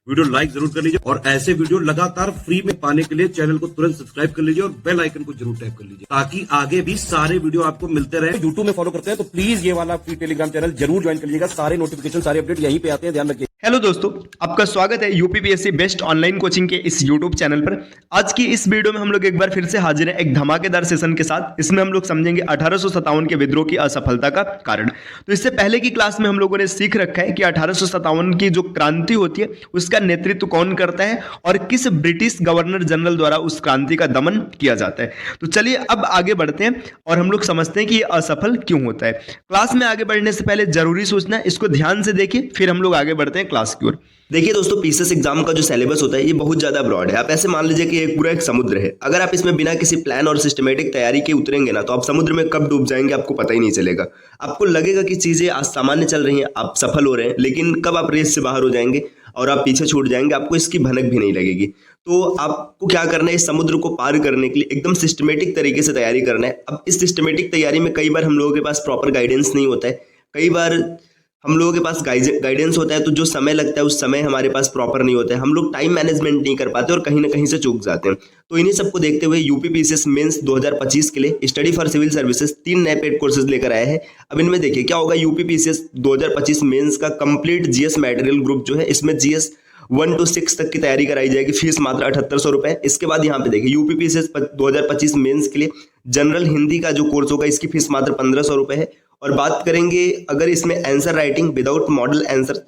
Video like जरूर कर लीजिए और ऐसे वीडियो लगातार फ्री में पाने के लिए चैनल को तुरंत सब्सक्राइब कर लीजिए और बेल आइकन को जरूर टैप कर लीजिए ताकि आगे भी सारे वीडियो आपको मिलते रहे। यूट्यूब में फॉलो करते हैं तो प्लीज ये वाला फ्री टेलीग्राम चैनल जरूर ज्वाइन कर लीजिएगा। सारे नोटिफिकेशन सारे अपडेट यहीं पे आते हैं, ध्यान रखिए। हेलो दोस्तों, आपका स्वागत है यूपीपीएससी बेस्ट ऑनलाइन कोचिंग के इस यूट्यूब चैनल पर। आज की इस वीडियो में हम लोग एक बार फिर से हाजिर हैं एक धमाकेदार सेशन के साथ। इसमें हम लोग समझेंगे 1857 के विद्रोह की असफलता का कारण। तो इससे पहले की क्लास में हम लोगों ने सीख रखा है कि 1857 की जो क्रांति होती है उसका नेतृत्व कौन करता है और किस ब्रिटिश गवर्नर जनरल द्वारा उस क्रांति का दमन किया जाता है। तो चलिए अब आगे बढ़ते हैं और हम लोग समझते हैं कि ये असफल क्यों होता है। क्लास में आगे बढ़ने से पहले जरूरी सूचना, इसको ध्यान से देखिए फिर हम लोग आगे बढ़ते हैं क्लास की ओर। देखिए दोस्तों, पीसीएस एग्जाम का जो सिलेबस होता है ये बहुत ज्यादा ब्रॉड है। आप ऐसे मान लीजिए कि एक पूरा एक समुद्र है। अगर आप इसमें बिना किसी प्लान और सिस्टमेटिक तैयारी के उतरेंगे ना तो आप समुद्र में कब डूब जाएंगे आपको पता ही नहीं चलेगा। आपको लगेगा कि चीजें आज सामान्य चल रही हैं, आप सफल हो रहे हैं, लेकिन कब आप रेस से बाहर हो जाएंगे और आप पीछे छूट जाएंगे आपको इसकी भनक भी नहीं लगेगी। तो आपको क्या करना है, इस समुद्र को पार करने के लिए एकदम सिस्टमेटिक तरीके से तैयारी करना है। अब इस सिस्टमेटिक तैयारी में कई बार हम लोगों के पास प्रॉपर गाइडेंस नहीं होता है, कई बार हम लोगों के पास गाइडेंस होता है तो जो समय लगता है उस समय हमारे पास प्रॉपर नहीं होता है। हम लोग टाइम मैनेजमेंट नहीं कर पाते और कहीं ना कहीं से चूक जाते हैं। तो इन्हीं सबको देखते हुए यूपीपीसीएस मेंस 2025 के लिए स्टडी फॉर सिविल सर्विसेज 3 नए पेड कोर्सेज लेकर आए हैं। अब इनमें देखिए क्या होगा। यूपीपीसीएस 2025 मेंस का कंप्लीट जीएस मटेरियल ग्रुप जो है, इसमें जीएस 1 to 6 तक की तैयारी कराई जाएगी। फीस मात्र 7800 रुपए। इसके बाद यहाँ पे देखिए यूपीपीसीएस 2025 मेंस के लिए जनरल हिंदी का जो कोर्स होगा इसकी फीस मात्र 1500 रुपए है। और बात करेंगे अगर इसमें answer writing without model answer,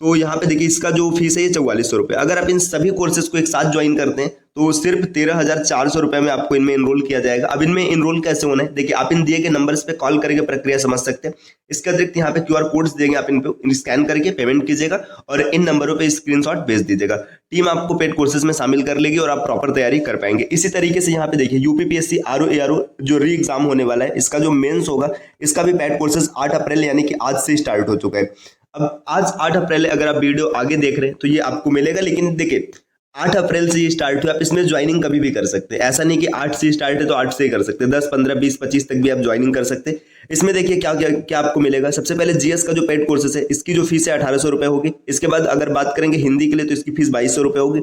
तो यहाँ पे देखिए इसका जो फीस है ये 4400 रुपए। अगर आप इन सभी कोर्सेज को एक साथ ज्वाइन करते हैं तो सिर्फ 13,400 रुपए में आपको इनमें इनरोल किया जाएगा। अब इनमें इनरोल कैसे होना है, देखिए आप इन दिए गए नंबर्स पे कॉल करके प्रक्रिया समझ सकते हैं। इसके अतिरिक्त यहाँ पे क्यूआर कोड्स देंगे, आप इन पे स्कैन करके पेमेंट कीजिएगा और इन नंबरों पे स्क्रीनशॉट भेज दीजिएगा। टीम आपको पेड कोर्सेज में शामिल कर लेगी और आप प्रॉपर तैयारी कर पाएंगे। इसी तरीके से यहाँ पे देखिए यूपीपीएससी आरओ जो री एग्जाम होने वाला है, इसका जो मेंस होगा इसका भी पेड कोर्सेज 8 अप्रैल यानी कि आज से स्टार्ट हो चुका है। अब आज 8 अप्रैल है, अगर आप वीडियो आगे देख रहे हैं तो ये आपको मिलेगा, लेकिन देखिए 8 अप्रैल से ये स्टार्ट हुआ। आप इसमें ज्वाइनिंग कभी भी कर सकते हैं, ऐसा नहीं कि 8 से स्टार्ट है तो 8 से ही कर सकते हैं। 10, 15, 20, 25 तक भी आप ज्वाइनिंग कर सकते हैं। इसमें देखिए क्या क्या क्या आपको मिलेगा। सबसे पहले जीएस का जो पेड कोर्सेस है इसकी जो फीस है 1800 रुपए होगी। इसके बाद अगर बात करेंगे हिंदी के लिए तो इसकी फीस 2200 रुपए होगी।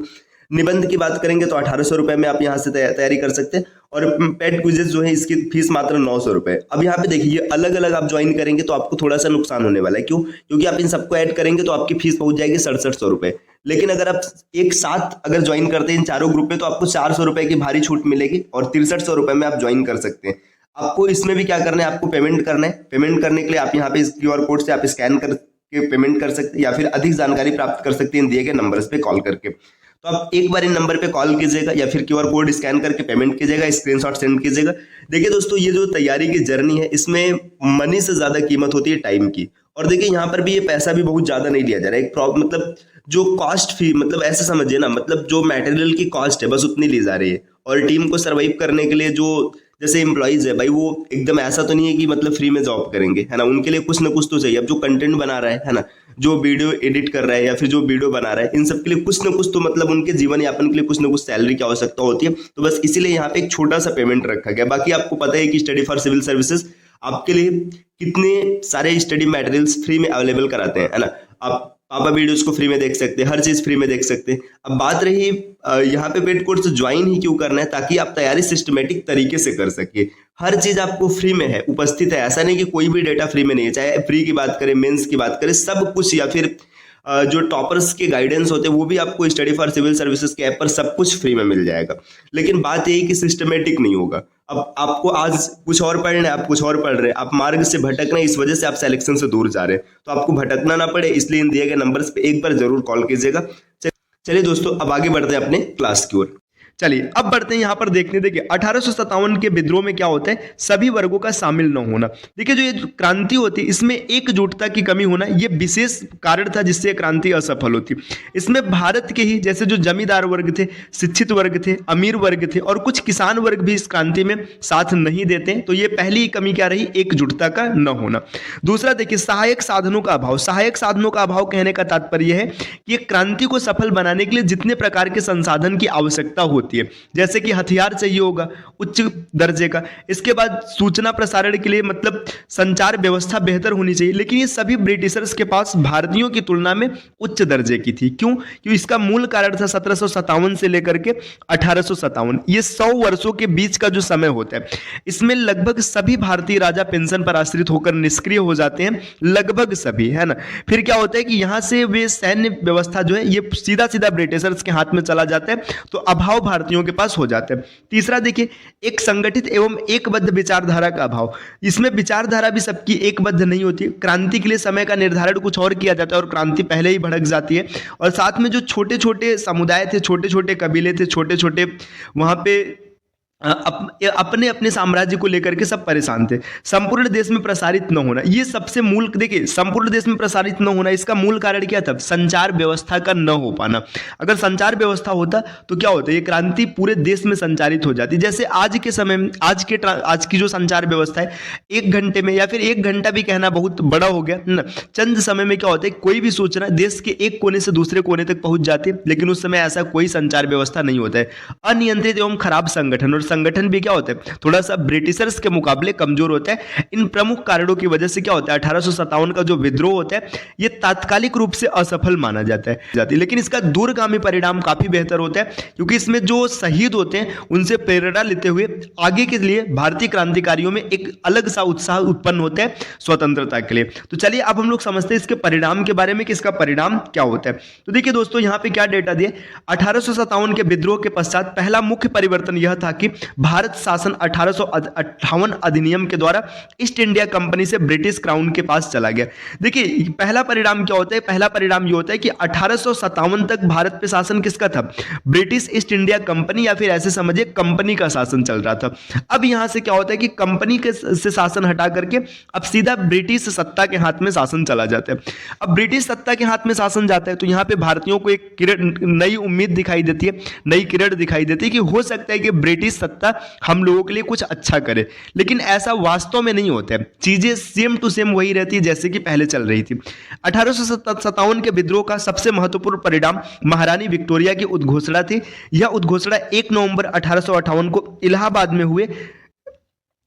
निबंध की बात करेंगे तो 1800 रुपए में आप यहाँ से तैयारी कर सकते हैं और पेड क्विजेस जो है इसकी फीस मात्र 900 रुपए। अब यहाँ पे देखिए ये अलग अलग आप ज्वाइन करेंगे तो आपको थोड़ा सा नुकसान होने वाला है। क्यों? क्योंकि आप इन सबको ऐड करेंगे तो आपकी फीस पहुंच जाएगी 6700 रुपए। लेकिन अगर आप एक साथ अगर ज्वाइन करते हैं इन चारों ग्रुप में तो आपको 400 रुपए की भारी छूट मिलेगी और 6300 रुपए में आप ज्वाइन कर सकते हैं। आपको इसमें भी क्या करना है, आपको पेमेंट करना है। पेमेंट करने के लिए आप यहाँ पे इस क्यूआर कोड से आप स्कैन करके पेमेंट कर सकते हैं या फिर अधिक जानकारी प्राप्त कर सकते हैं दिए गए नंबर्स पे कॉल करके। तो आप एक बार इन नंबर पे कॉल कीजिएगा या फिर क्यूआर कोड स्कैन करके पेमेंट कीजिएगा, स्क्रीनशॉट सेंड कीजिएगा। देखिए दोस्तों, ये जो तैयारी की जर्नी है इसमें मनी से ज्यादा कीमत होती है टाइम की। और देखिए यहाँ पर भी ये पैसा भी बहुत ज्यादा नहीं लिया जा रहा है। एक मतलब जो कॉस्ट फी, मतलब ऐसे समझिए ना, मतलब जो मटेरियल की कॉस्ट है बस उतनी ली जा रही है। और टीम को सर्वाइव करने के लिए जो जैसे एम्प्लॉइज है भाई, वो एकदम ऐसा तो नहीं है कि मतलब फ्री में जॉब करेंगे, है ना। उनके लिए कुछ ना कुछ तो चाहिए। अब जो कंटेंट बना रहा है ना, जो वीडियो एडिट कर रहा है या फिर जो वीडियो बना रहा है, इन सब के लिए कुछ ना कुछ तो मतलब उनके जीवन यापन के लिए कुछ ना कुछ सैलरी की आवश्यकता होती है। तो बस इसीलिए यहाँ पे एक छोटा सा पेमेंट रखा गया। बाकी आपको पता है कि स्टडी फॉर सिविल सर्विसेज आपके लिए कितने सारे स्टडी मटेरियल्स फ्री में अवेलेबल कराते हैं, है ना। आप पापा वीडियोस को फ्री में देख सकते हैं, हर चीज फ्री में देख सकते हैं। अब बात रही यहाँ पे पेड कोर्स ज्वाइन ही क्यों करना है, ताकि आप तैयारी सिस्टमेटिक तरीके से कर सके। हर चीज आपको फ्री में है, उपस्थित है। ऐसा नहीं कि कोई भी डेटा फ्री में नहीं है। चाहे प्री की बात करें, मेंस की बात करें, सब कुछ, या फिर जो टॉपर्स के गाइडेंस होते हैं वो भी आपको स्टडी फॉर सिविल सर्विसेज के ऐप पर सब कुछ फ्री में मिल जाएगा। लेकिन बात यही कि सिस्टमेटिक नहीं होगा। अब आपको आज कुछ और पढ़ना है, आप कुछ और पढ़ रहे हैं, आप मार्ग से भटक रहे हैं, इस वजह से आप सिलेक्शन से दूर जा रहे हैं। तो आपको भटकना ना पड़े इसलिए इन दिए गए नंबर्स पे एक बार जरूर कॉल कीजिएगा। चलिए दोस्तों, अब आगे बढ़ते हैं अपने क्लास की ओर। चलिए अब बढ़ते हैं यहाँ पर देखने। देखिए 1857 के विद्रोह में क्या होता है, सभी वर्गों का शामिल न होना। देखिए जो ये क्रांति होती है इसमें एकजुटता की कमी होना ये विशेष कारण था जिससे क्रांति असफल होती। इसमें भारत के ही जैसे जो जमींदार वर्ग थे, शिक्षित वर्ग थे, अमीर वर्ग थे और कुछ किसान वर्ग भी इस क्रांति में साथ नहीं देते। तो ये पहली कमी क्या रही, एकजुटता का न होना। दूसरा देखिए सहायक साधनों का अभाव। सहायक साधनों का अभाव कहने का तात्पर्य है कि क्रांति को सफल बनाने के लिए जितने प्रकार के संसाधन की आवश्यकता होती होती है, जैसे कि हथियार चाहिए होगा उच्च दर्जे का, इसके बाद सूचना प्रसारण के लिए मतलब संचार व्यवस्था बेहतर होनी चाहिए, लेकिन ये सभी ब्रिटिशर्स के पास भारतीयों की तुलना में उच्च दर्जे की थी। क्यों? क्योंकि इसका मूल कारण था 1757 से लेकर के 1857, ये 100 वर्षों के बीच का जो समय होता है, इसमें लगभग सभी भारतीय राजा पेंशन पर आश्रित होकर निष्क्रिय हो जाते हैं, लगभग सभी, है ना। फिर क्या होता है कि यहां से वे सैन्य व्यवस्था जो है ये सीधा सीधा ब्रिटिशर्स के हाथ में चला जाता है, तो अभाव भारतीयों के पास हो जाता है। तीसरा देखिए, एक संगठित एवं एकबद्ध विचारधारा का अभाव, इसमें विचारधारा भी सबकी एकबद्ध नहीं होती। क्रांति के लिए समय का निर्धारण कुछ और किया जाता है और क्रांति पहले ही भड़क जाती है, और साथ में जो छोटे छोटे समुदाय थे, छोटे छोटे कबीले थे, छोटे छोटे वहां पे अपने अपने साम्राज्य को लेकर के सब परेशान थे। संपूर्ण देश में प्रसारित न होना, ये सबसे मूल, देखिए संपूर्ण देश में प्रसारित न होना, इसका मूल कारण क्या था? संचार व्यवस्था का न हो पाना। अगर संचार व्यवस्था होता तो क्या होता? ये क्रांति पूरे देश में संचारित हो जाती। जैसे आज के समय में आज की जो संचार व्यवस्था है, 1 घंटे में, या फिर 1 घंटा भी कहना बहुत बड़ा हो गया ना, चंद समय में क्या होता है, कोई भी सूचना देश के एक कोने से दूसरे कोने तक पहुंच जाती है, लेकिन उस समय ऐसा कोई संचार व्यवस्था नहीं होता है। अनियंत्रित एवं खराब संगठन, और संगठन भी क्या होता है, थोड़ा सा ब्रिटिशर्स के मुकाबले कमजोर होता है। इन प्रमुख कारणों की वजह से क्या होता है, 1857 का जो विद्रोह होता है ये तात्कालिक रूप से असफल माना जाता है, लेकिन इसका दूरगामी परिणाम काफी बेहतर होता है, क्योंकि इसमें जो शहीद होते हैं उनसे प्रेरणा लेते हुए आगे के लिए भारतीय क्रांतिकारियों में एक अलग सा उत्साह उत्पन्न होता है स्वतंत्रता के लिए। तो चलिए अब हम लोग समझते हैं इसके परिणाम के बारे में कि इसका परिणाम क्या होता है। तो देखिए दोस्तों, यहाँ पे क्या डेटा दिए, 1857 के विद्रोह के पश्चात पहला मुख्य परिवर्तन यह था कि भारत शासन 1858 अधिनियम के द्वारा ईस्ट इंडिया कंपनी से ब्रिटिश क्राउन के पास चला गया। देखिए पहला परिणाम क्या होता है, पहला परिणाम यह होता है कि 1857 तक भारत पे शासन किसका था, ब्रिटिश ईस्ट इंडिया कंपनी, या फिर ऐसे समझिए कंपनी का शासन चल रहा था। अब यहां से क्या होता है कि कंपनी के से शासन हटा करके अब सीधा ब्रिटिश सत्ता के हाथ में शासन चला जाता है। अब ब्रिटिश सत्ता के हाथ में शासन जाता है तो यहां पे भारतीयों को एक किरण, नई उम्मीद दिखाई देती है, नई किरण दिखाई देती है कि हो सकता है कि ब्रिटिश सत्ता हम लोगों के लिए कुछ अच्छा करे, लेकिन ऐसा वास्तव में नहीं होता है। चीजें सेम टू सेम वही रहती है जैसे कि पहले चल रही थी। 1857 के विद्रोह का सबसे महत्वपूर्ण परिणाम महारानी विक्टोरिया की उद्घोषणा थी। यह उद्घोषणा 1 नवंबर 1858 को इलाहाबाद में हुए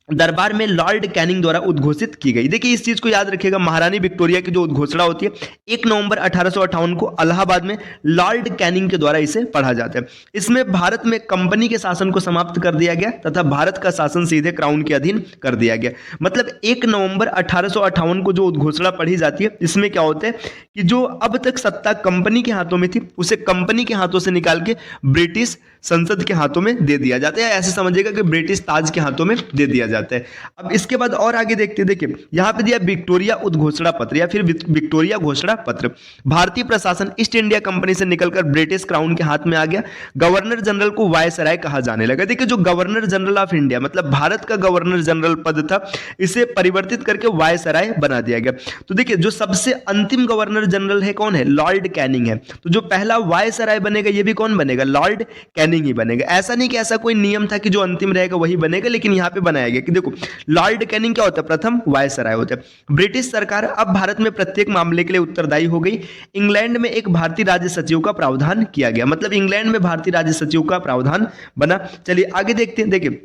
दरबार में लॉर्ड कैनिंग द्वारा उद्घोषित की गई। देखिए इस चीज को याद रखिएगा, महारानी विक्टोरिया की जो उद्घोषणा होती है 1 नवंबर 1858 को इलाहाबाद में लॉर्ड कैनिंग के द्वारा इसे पढ़ा जाता है। इसमें भारत में कंपनी के शासन को समाप्त कर दिया गया तथा भारत का शासन सीधे क्राउन के अधीन कर दिया गया। मतलब 1 नवंबर 1858 को जो उद्घोषणा पढ़ी जाती है, इसमें क्या होता है कि जो अब तक सत्ता कंपनी के हाथों में थी उसे कंपनी के हाथों से निकाल के ब्रिटिश संसद के हाथों में दे दिया जाता है। ऐसे समझिएगा कि ब्रिटिश ताज के हाथों में दे दिया जाता है। अब इसके बाद और आगे देखते हैं, देखिए यहां पे दिया विक्टोरिया उद्घोषणा पत्र या फिर विक्टोरिया घोषणा पत्र। भारतीय प्रशासन ईस्ट इंडिया कंपनी से निकलकर ब्रिटिश क्राउन के हाथ में आ गया। गवर्नर जनरल को वायसराय कहा जाने लगा। देखिए जो गवर्नर जनरल ऑफ इंडिया मतलब भारत का गवर्नर जनरल पद था, इसे परिवर्तित करके वायसराय बना दिया गया। तो देखिए जो सबसे अंतिम गवर्नर जनरल है कौन है, लॉर्ड कैनिंग है। तो जो पहला वायसराय बनेगा ये भी कौन बनेगा, लॉर्ड कैनिंग ही बनेगा। ऐसा नहीं कि ऐसा कोई नियम था कि जो अंतिम रहेगा वही बनेगा, लेकिन यहां पे बनाया गया कि देखो लॉर्ड कैनिंग क्या होता है, प्रथम वायसराय होता है। ब्रिटिश सरकार अब भारत में प्रत्येक मामले के लिए उत्तरदायी हो गई। इंग्लैंड में एक भारतीय राज्य सचिव का प्रावधान किया गया, मतलब इंग्लैंड में भारतीय राज्य सचिव का प्रावधान बना। चलिए आगे देखते हैं। देखिए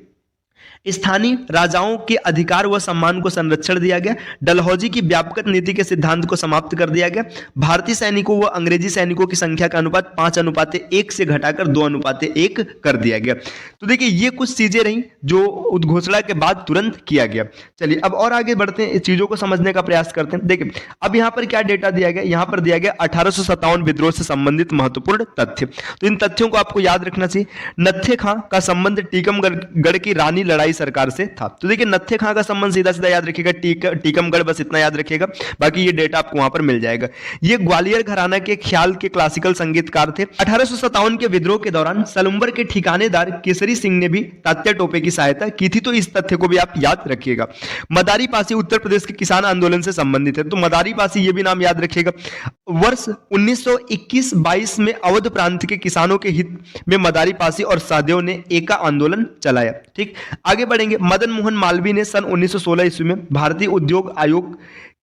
स्थानीय राजाओं के अधिकार व सम्मान को संरक्षण दिया गया। डलहौजी की व्यापक नीति के सिद्धांत को समाप्त कर दिया गया। भारतीय सैनिकों व अंग्रेजी सैनिकों की संख्या का अनुपात 5:1 से घटाकर 2:1 कर दिया गया। तो देखिए ये कुछ चीजें रही जो उद्घोषणा के बाद तुरंत किया गया। चलिए अब और आगे बढ़ते हैं, इस चीजों को समझने का प्रयास करते हैं। देखिए अब यहाँ पर क्या डेटा दिया गया, यहाँ पर दिया गया 1857 विद्रोह से संबंधित महत्वपूर्ण तथ्य। तो इन तथ्यों को आपको याद रखना चाहिए। नत्थे खां का संबंध टीकमगढ़ की रानी लड़ाई सरकार से था। तो देखिए नत्थे खां का संबंध सीधा सीधा याद रखिएगा, टीकमगढ़, बस इतना याद रखिएगा, बाकी ये डेटा आपको वहां पर मिल जाएगा। ये ग्वालियर घराना के ख्याल के क्लासिकल संगीतकार थे। 1857 के विद्रोह के दौरान सलुम्बर के ठिकानेदार केसरी सिंह ने भी तात्या टोपे की सहायता की थी। तो इस तथ्य को भी आप याद रखिएगा। मदारी पासी उत्तर प्रदेश के किसान आंदोलन से संबंधित है, तो मदारी पासी ये भी नाम याद रखिएगा। वर्ष 1921-22 में अवध प्रांत के किसानों के हित में मदारी पासी और सहदेव ने एका आंदोलन चलाया। ठीक, आगे बढ़ेंगे। मदन मोहन मालवीय ने सन 1916 ईस्वी में भारतीय उद्योग आयोग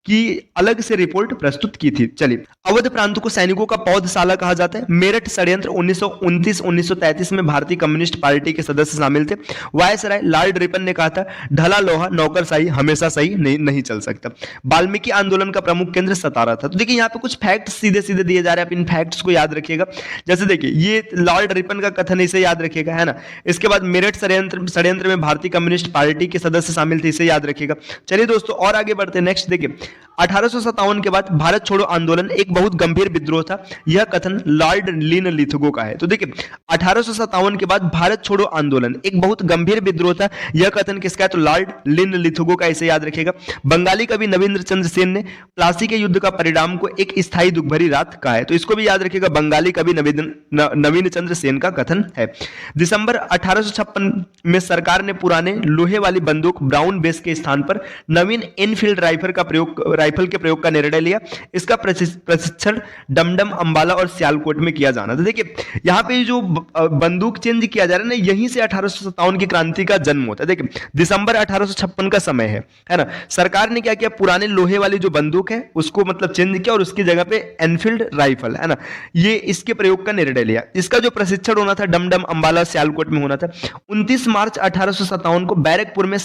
की अलग से रिपोर्ट प्रस्तुत की थी। चलिए, अवध प्रांत को सैनिकों का पौधशाला कहा जाता है। मेरठ षड्यंत्र 1929-1933 में भारतीय कम्युनिस्ट पार्टी के सदस्य शामिल थे। वायसराय लॉर्ड रिपन ने कहा था, ढला लोहा नौकरशाही हमेशा सही नहीं चल सकता। वाल्मीकि आंदोलन का प्रमुख केंद्र सतारा था। तो देखिए यहाँ पे कुछ फैक्ट सीधे सीधे दिए जा रहे हैं, आप इन फैक्ट्स को याद रखिएगा। जैसे देखिए, ये लॉर्ड रिपन का कथन, इसे याद रखिएगा, है ना। इसके बाद मेरठ षड्यंत्र में भारतीय कम्युनिस्ट पार्टी के सदस्य शामिल थे, इसे याद रखिएगा। चलिए दोस्तों, और आगे बढ़ते हैं। नेक्स्ट देखिए, 1857 के बाद भारत छोड़ो आंदोलन एक बहुत गंभीर विद्रोह था। यह कथन लॉर्ड लिनलिथगो का है। तो देखिए, 1857 के बाद भारत छोड़ो आंदोलन एक बहुत गंभीर विद्रोह था। यह कथन किसका है? तो लॉर्ड लिनलिथगो का, इसे याद रखिएगा। बंगाली कवि नवीन्द्र चंद्र सेन ने प्लासी के युद्ध का परिणाम को एक स्थायी दुख भरी रात कहा है। तो इसको भी याद रखिएगा, बंगाली कवि नवीन चंद्र सेन का कथन है। दिसंबर 1856 में सरकार ने पुराने लोहे वाली बंदूक ब्राउन बेस के स्थान पर नवीन एनफील्ड राइफल के प्रयोग का निर्णय लिया। इसका प्रशिक्षण डमडम, अंबाला और सियालकोट में किया जाना था। देखिए, यहाँ पे जो बंदूक चेंज किया जा रहा है ना, यहीं से 1857 की क्रांति का जन्म होता है। देखिए, दिसंबर 1856 का समय है ना। सरकार ने क्या किया, पुराने लोहे वाली जो बंदूक है उसको मतलब चेंज किया और उसकी जगह पे एनफील्ड राइफल, है ना, ये इसके प्रयोग का निर्णय लिया। इसका जो प्रशिक्षण होना था डमडम, अंबाला, सियालकोट में होना था। 29 मार्च 1857 को बैरकपुर में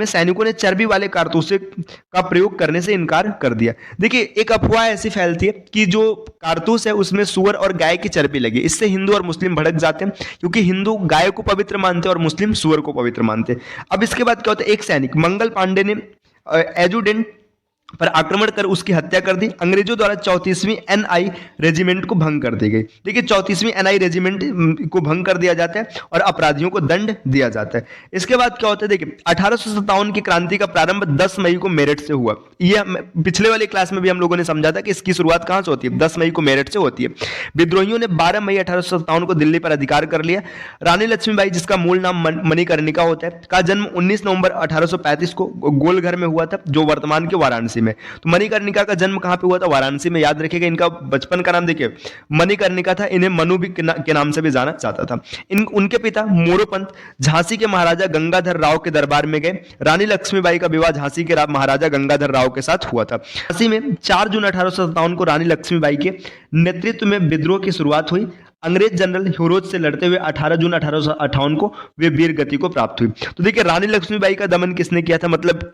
सैनिकों ने चर्बी वाले कारतूसे का प्रयोग करने से इनकार कर दिया। देखिए, एक अफवाह ऐसी फैलती है कि जो कारतूस है उसमें सुअर और गाय की चर्बी लगी। इससे हिंदू और मुस्लिम भड़क जाते हैं, क्योंकि हिंदू गाय को पवित्र मानते हैं और मुस्लिम सुअर को पवित्र मानते हैं। अब इसके बाद क्या होता है, एक सैनिक मंगल पांडे ने एजुडेंट पर आक्रमण कर उसकी हत्या कर दी। अंग्रेजों द्वारा 34वीं एनआई रेजिमेंट को भंग कर दी गई। देखिए, 34वीं एनआई रेजिमेंट को भंग कर दिया जाता है और अपराधियों को दंड दिया जाता है। इसके बाद क्या होता है, देखिए, 1857 की क्रांति का प्रारंभ 10 मई को मेरठ से हुआ। यह पिछले वाले क्लास में भी हम लोगों ने समझा था कि इसकी शुरुआत कहां से होती है, 10 मई को मेरठ से होती है। विद्रोहियों ने 12 मई 1857 को दिल्ली पर अधिकार कर लिया। रानी लक्ष्मीबाई, जिसका मूल नाम मणिकर्णिका होता है, का जन्म 19 नवंबर 1835 को गोलघर में हुआ था, जो वर्तमान के वाराणसी में। तो मणिकर्णिका का जन्म कहां पे हुआ था? वाराणसी में। याद रखिएगा, इनका बचपन का नाम देखिए मणिकर्णिका था। इन्हें मनु भी के नाम से भी जाना जाता था। उनके पिता मोरोपंत झांसी के महाराजा गंगाधर राव के दरबार में गए। रानी लक्ष्मीबाई का विवाह झांसी के महाराजा गंगाधर राव के साथ हुआ था। झांसी में 4 जून 1857 को रानी लक्ष्मीबाई के नेतृत्व में विद्रोह की शुरुआत हुई। अंग्रेज जनरल ह्यूरोज से लड़ते हुए 18 जून 1858 को वे वीर गति को प्राप्त हुई। तो देखिए, रानी लक्ष्मीबाई का दमन किसने किया था? मतलब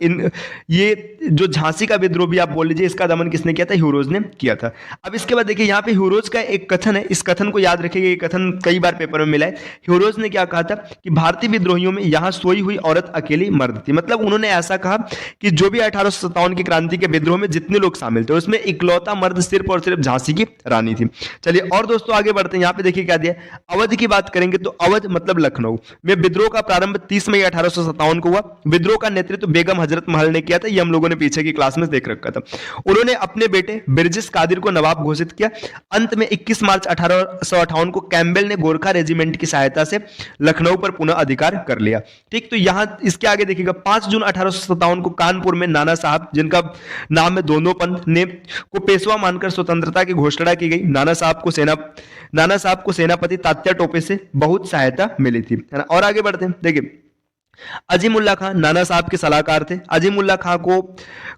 ये जो झांसी का विद्रोह भी आप बोल लीजिए, इसका दमन किसने किया था? ह्यूरोज ने किया था। अब इसके बाद देखिए, यहाँ पे ह्यूरोज का एक कथन है, इस कथन को याद रखिएगा, ये कथन कई बार पेपर में मिला है। ह्यूरोज ने क्या कहा था कि भारतीय विद्रोहियों में यहाँ सोई हुई औरत अकेली मर्द थी। मतलब उन्होंने ऐसा कहा कि जो भी 1857 की क्रांति के विद्रोह में जितने लोग शामिल थे, उसमें इकलौता मर्द सिर्फ और सिर्फ झांसी की रानी थी। चलिए, और दोस्तों आगे बढ़ते हैं। यहाँ पे देखिए क्या दिया, अवध की बात करेंगे तो अवध मतलब लखनऊ में विद्रोह का प्रारंभ 30 मई 1857 को हुआ। विद्रोह का नेतृत्व बेगम हजरत महल ने किया था। ये हम लोगों ने पीछे की क्लास में देख रखा था। उन्होंने अपने बेटे बिरजिस कादिर को नवाब घोषित किया। अंत में 21 मार्च 1858 को कैम्बेल ने गोरखा रेजिमेंट की सहायता से लखनऊ पर पुनः अधिकार कर लिया। ठीक, तो यहां इसके आगे देखिएगा, 5 जून 1857 को कानपुर में नाना साहब, जिनका नाम है दोनों पंथ, ने को पेशवा मानकर स्वतंत्रता की घोषणा की गई। नाना साहब को सेनापति तात्या टोपे से बहुत सहायता मिली थी, है ना। और आगे बढ़ते हैं। देखिए, अजीमुल्ला खां नाना साहब के सलाहकार थे। अजीमुल्ला खां को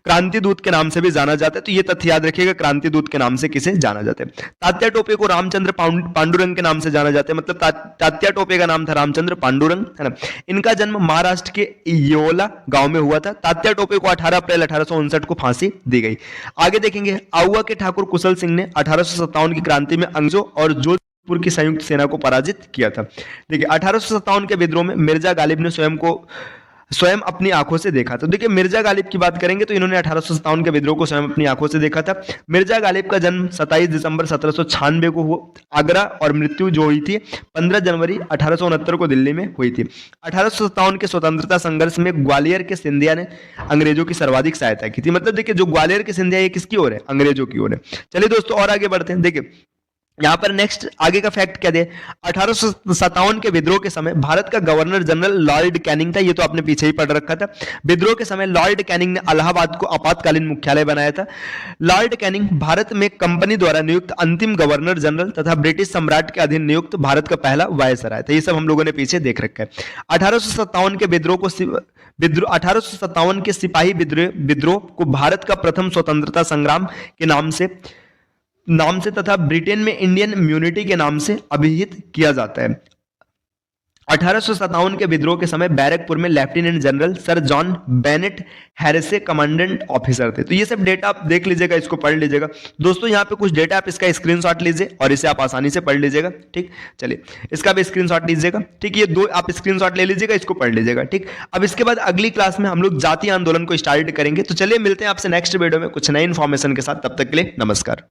क्रांति दूत के नाम से भी जाना जाता है। तो ये तथ्य याद रखिएगा, क्रांति दूत के नाम से किसे जाना जाता है। तात्या टोपे को रामचंद्र पांडुरंग के नाम से जाना जाता है। मतलब तात्या टोपे का नाम था रामचंद्र पांडुरंग, है ना। इनका जन्म महाराष्ट्र के योला गांव में हुआ था। तात्या टोपे को 18 अप्रैल 1859 को फांसी दी गई। आगे देखेंगे, आउवा के ठाकुर कुशल सिंह ने 1857 की क्रांति में अंग्रेजों और जोधपुर की संयुक्त सेना को पराजित किया था। देखिए, 1857 के विद्रोह में मिर्जा गालिब ने स्वयं अपनी आंखों से देखा। तो देखिए, मिर्जा गालिब की बात करेंगे तो इन्होंने 1857 के विद्रोह को स्वयं अपनी आंखों से देखा था। मिर्जा गालिब का जन्म 27 दिसंबर 1796 को हुआ आगरा, और मृत्यु जो हुई थी 15 जनवरी 1869 को दिल्ली में हुई थी। 1857 के स्वतंत्रता संघर्ष में ग्वालियर के सिंधिया ने अंग्रेजों की सर्वाधिक सहायता की थी। मतलब देखिए, जो ग्वालियर के सिंधिया, ये किसकी ओर है? अंग्रेजों की ओर है। चलिए दोस्तों, और आगे बढ़ते हैं। देखिए, यहां पर नेक्स्ट आगे का फैक्ट क्या दे, 1857 के विद्रोह के समय भारत का गवर्नर जनरल लॉर्ड कैनिंग था। ये तो आपने पीछे ही पढ़ रखा था। विद्रोह के समय लॉर्ड कैनिंग ने इलाहाबाद को आपातकालीन मुख्यालय बनाया था। लॉर्ड कैनिंग भारत में कंपनी द्वारा नियुक्त अंतिम गवर्नर जनरल तथा ब्रिटिश सम्राट के अधीन नियुक्त भारत का पहला वायसराय था। ये सब हम लोगों ने पीछे देख रखा है। 1857 के विद्रोह 1857 के सिपाही विद्रोह को भारत का प्रथम स्वतंत्रता संग्राम के नाम से तथा ब्रिटेन में इंडियन इम्यूनिटी के नाम से अभिहित किया जाता है। 1857 के विद्रोह के समय बैरकपुर में lieutenant general sir John Bennet Hearsey commandant officer थे। तो ये सब डेटा आप देख लीजिएगा, इसको पढ़ लीजिएगा। दोस्तों यहाँ पे कुछ डेटा आप इसका स्क्रीनशॉट लीजिए और इसे आप आसानी से पढ़ लीजिएगा। ठीक, चलिए इसका भी स्क्रीनशॉट लीजिएगा। ठीक, ये दो आप स्क्रीनशॉट ले लीजिएगा, इसको पढ़ लीजिएगा। ठीक, अब इसके बाद अगली क्लास में हम लोग जातीय आंदोलन को स्टार्ट करेंगे। तो चलिए मिलते हैं आपसे नेक्स्ट वीडियो में कुछ नई इन्फॉर्मेशन के साथ। तब तक के लिए नमस्कार।